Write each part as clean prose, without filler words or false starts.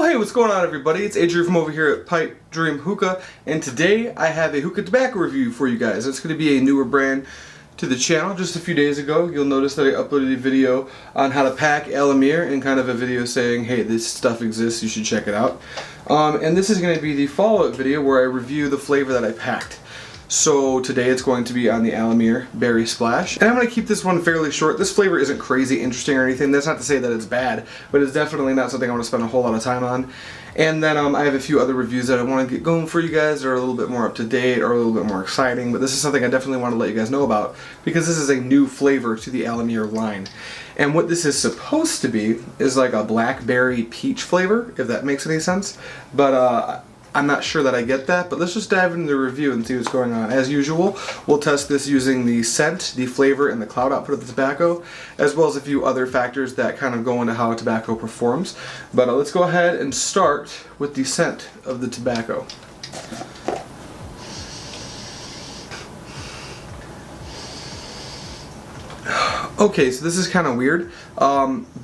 Well, hey, what's going on, everybody? It's Adrian from over here at Pipe Dream Hookah, and today I have a hookah tobacco review for you guys. It's going to be a newer brand to the channel. Just a few days ago, you'll notice that I uploaded a video on how to pack Amir and kind of a video saying, hey, this stuff exists, you should check it out. And this is going to be the follow-up video where I review the flavor that I packed. So today it's going to be on the Amir Berry Splash. And I'm going to keep this one fairly short. This flavor isn't crazy interesting or anything. That's not to say that it's bad, but it's definitely not something I want to spend a whole lot of time on. And then I have a few other reviews that I want to get going for you guys that are a little bit more up to date or a little bit more exciting. But this is something I definitely want to let you guys know about because this is a new flavor to the Amir line. And what this is supposed to be is like a blackberry peach flavor, if that makes any sense. But I'm not sure that I get that, but let's just dive into the review and see what's going on. As usual, we'll test this using the scent, the flavor, and the cloud output of the tobacco, as well as a few other factors that kind of go into how a tobacco performs. But let's go ahead and start with the scent of the tobacco. Okay, so this is kind of weird.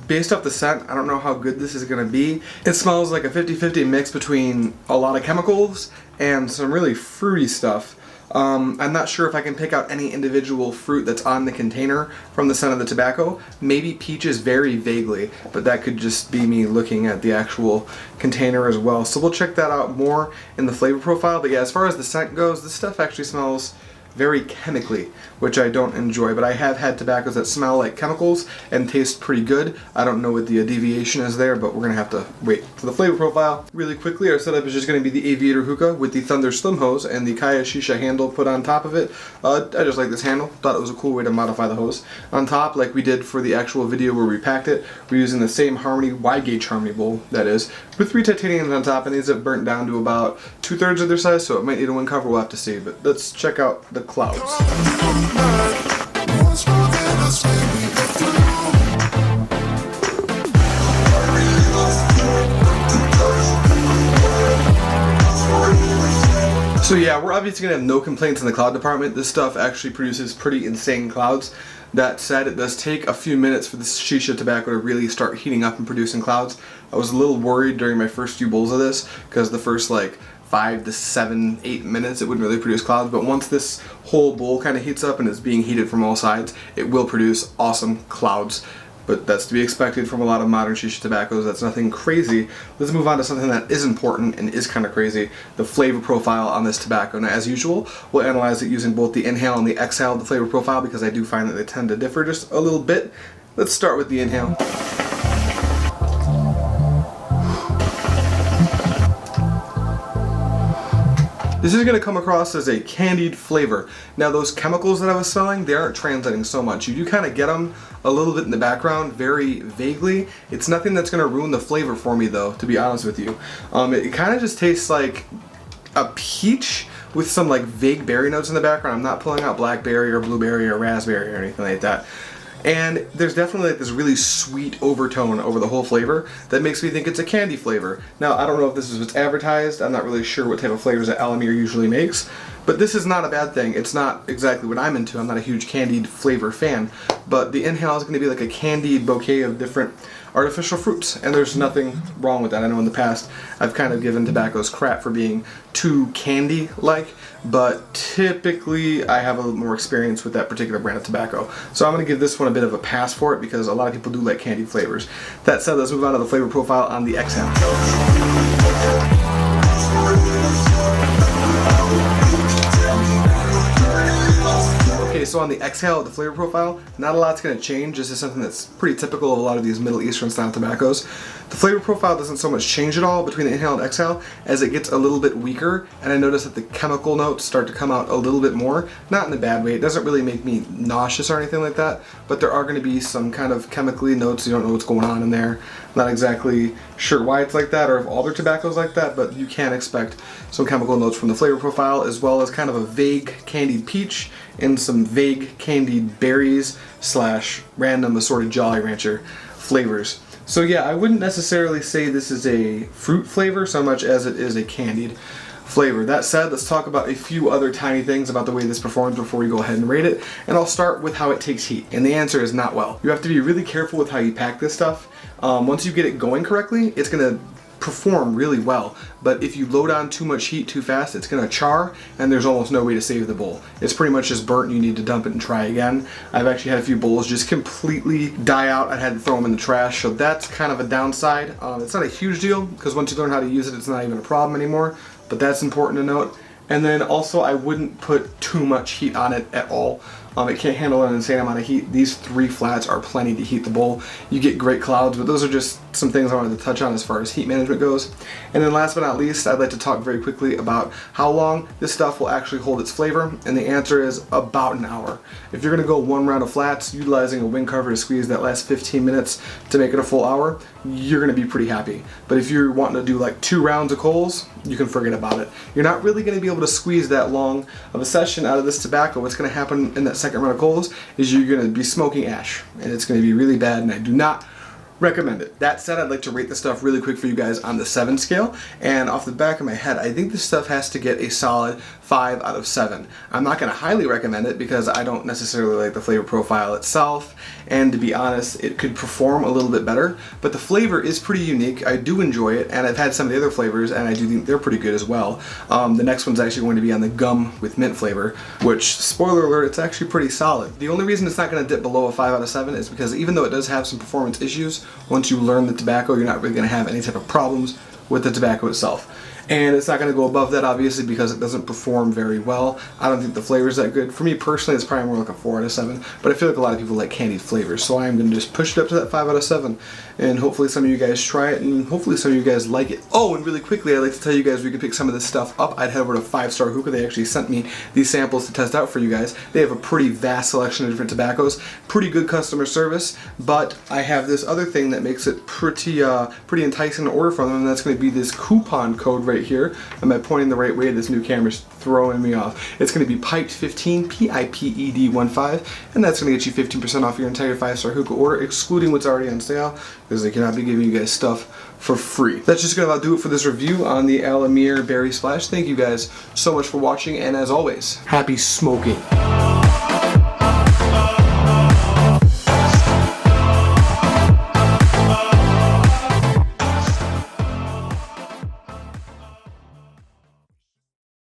Based off the scent, I don't know how good this is going to be. It smells like a 50-50 mix between a lot of chemicals and some really fruity stuff. I'm not sure if I can pick out any individual fruit that's on the container from the scent of the tobacco. Maybe peaches very vaguely, but that could just be me looking at the actual container as well. So we'll check that out more in the flavor profile. But yeah, as far as the scent goes, this stuff actually smells very chemically, which I don't enjoy, but I have had tobaccos that smell like chemicals and taste pretty good. I don't know what the deviation is there, but we're gonna have to wait for the flavor profile. Really quickly, our setup is just gonna be the Aviator hookah with the Thunder Slim hose and the Kaya Shisha handle put on top of it. I just like this handle, thought it was a cool way to modify the hose. On top, like we did for the actual video where we packed it, we're using the same Harmony, wide gauge Harmony bowl, that is, with 3 titaniums on top, and these have burnt down to about 2/3 of their size, so it might need a wind cover, we'll have to see. But let's check out the clouds. So yeah, we're obviously going to have no complaints in the cloud department. This stuff actually produces pretty insane clouds. That said, it does take a few minutes for this shisha tobacco to really start heating up and producing clouds. I was a little worried during my first few bowls of this because the first like 5 to 7, 8 minutes it wouldn't really produce clouds, but once this whole bowl kind of heats up and is being heated from all sides, it will produce awesome clouds. But that's to be expected from a lot of modern shisha tobaccos. That's nothing crazy. Let's move on to something that is important and is kind of crazy, the flavor profile on this tobacco. Now, as usual, we'll analyze it using both the inhale and the exhale of the flavor profile because I do find that they tend to differ just a little bit. Let's start with the inhale. This is going to come across as a candied flavor. Now those chemicals that I was smelling, they aren't translating so much. You do kind of get them a little bit in the background, very vaguely. It's nothing that's going to ruin the flavor for me though, to be honest with you. It kind of just tastes like a peach with some like vague berry notes in the background. I'm not pulling out blackberry or blueberry or raspberry or anything like that. And there's definitely like this really sweet overtone over the whole flavor that makes me think it's a candy flavor. Now, I don't know if this is what's advertised. I'm not really sure what type of flavors that Amir usually makes, but this is not a bad thing. It's not exactly what I'm into. I'm not a huge candied flavor fan, but the inhale is going to be like a candied bouquet of different artificial fruits, and there's nothing wrong with that. I know in the past I've kind of given tobaccos crap for being too candy-like, but typically I have a little more experience with that particular brand of tobacco. So I'm going to give this one a bit of a pass for it because a lot of people do like candied flavors. That said, let's move on to the flavor profile on the exhale. Okay, so on the exhale, the flavor profile, not a lot's going to change. This is something that's pretty typical of a lot of these Middle Eastern style tobaccos. The flavor profile doesn't so much change at all between the inhale and exhale as it gets a little bit weaker, and I notice that the chemical notes start to come out a little bit more, not in a bad way. It doesn't really make me nauseous or anything like that, but there are going to be some kind of chemically notes. You don't know what's going on in there. Not exactly sure why it's like that or if all their tobacco's like that, but you can expect some chemical notes from the flavor profile as well as kind of a vague candied peach and some vague candied berries / random assorted Jolly Rancher flavors. So yeah, I wouldn't necessarily say this is a fruit flavor so much as it is a candied flavor. That said, let's talk about a few other tiny things about the way this performs before we go ahead and rate it, and I'll start with how it takes heat, and the answer is not well. You have to be really careful with how you pack this stuff. Once you get it going correctly, it's going to perform really well, but if you load on too much heat too fast, it's gonna char, and there's almost no way to save the bowl. It's pretty much just burnt and you need to dump it and try again. I've actually had a few bowls just completely die out. I had to throw them in the trash, so that's kind of a downside. It's not a huge deal, because once you learn how to use it, it's not even a problem anymore, but that's important to note. And then also, I wouldn't put too much heat on it at all. It can't handle an insane amount of heat. These 3 flats are plenty to heat the bowl. You get great clouds, but those are just some things I wanted to touch on as far as heat management goes. And then last but not least, I'd like to talk very quickly about how long this stuff will actually hold its flavor, and the answer is about an hour. If you're gonna go 1 round of flats, utilizing a wing cover to squeeze that last 15 minutes to make it a full hour, you're gonna be pretty happy. But if you're wanting to do like 2 rounds of coals, you can forget about it. You're not really gonna be able to squeeze that long of a session out of this tobacco. What's gonna happen in that second round of coals is you're gonna be smoking ash, and it's gonna be really bad, and I do not recommend it. That said, I'd like to rate this stuff really quick for you guys on the 7 scale, and off the back of my head, I think this stuff has to get a solid 5 out of 7. I'm not going to highly recommend it because I don't necessarily like the flavor profile itself, and to be honest, it could perform a little bit better, but the flavor is pretty unique. I do enjoy it, and I've had some of the other flavors, and I do think they're pretty good as well. The next one's actually going to be on the gum with mint flavor, which, spoiler alert, it's actually pretty solid. The only reason it's not going to dip below a 5 out of 7 is because even though it does have some performance issues, once you learn the tobacco, you're not really going to have any type of problems with the tobacco itself. And it's not going to go above that, obviously, because it doesn't perform very well. I don't think the flavor's that good. For me personally, it's probably more like a 4 out of 7, but I feel like a lot of people like candied flavors, so I'm going to just push it up to that 5 out of 7, and hopefully some of you guys try it, and hopefully some of you guys like it. Oh, and really quickly, I'd like to tell you guys we can pick some of this stuff up. I'd head over to 5 Star Hookah. They actually sent me these samples to test out for you guys. They have a pretty vast selection of different tobaccos, pretty good customer service, but I have this other thing that makes it pretty enticing to order from them, and that's going to be this coupon code right here. Am I pointing the right way? This new camera's throwing me off. It's going to be PIPED15, PIPED15, and that's going to get you 15% off your entire 5 Star Hookah order, excluding what's already on sale, because they cannot be giving you guys stuff for free. That's just going to about do it for this review on the Amir Berry Splash. Thank you guys so much for watching, and as always, happy smoking.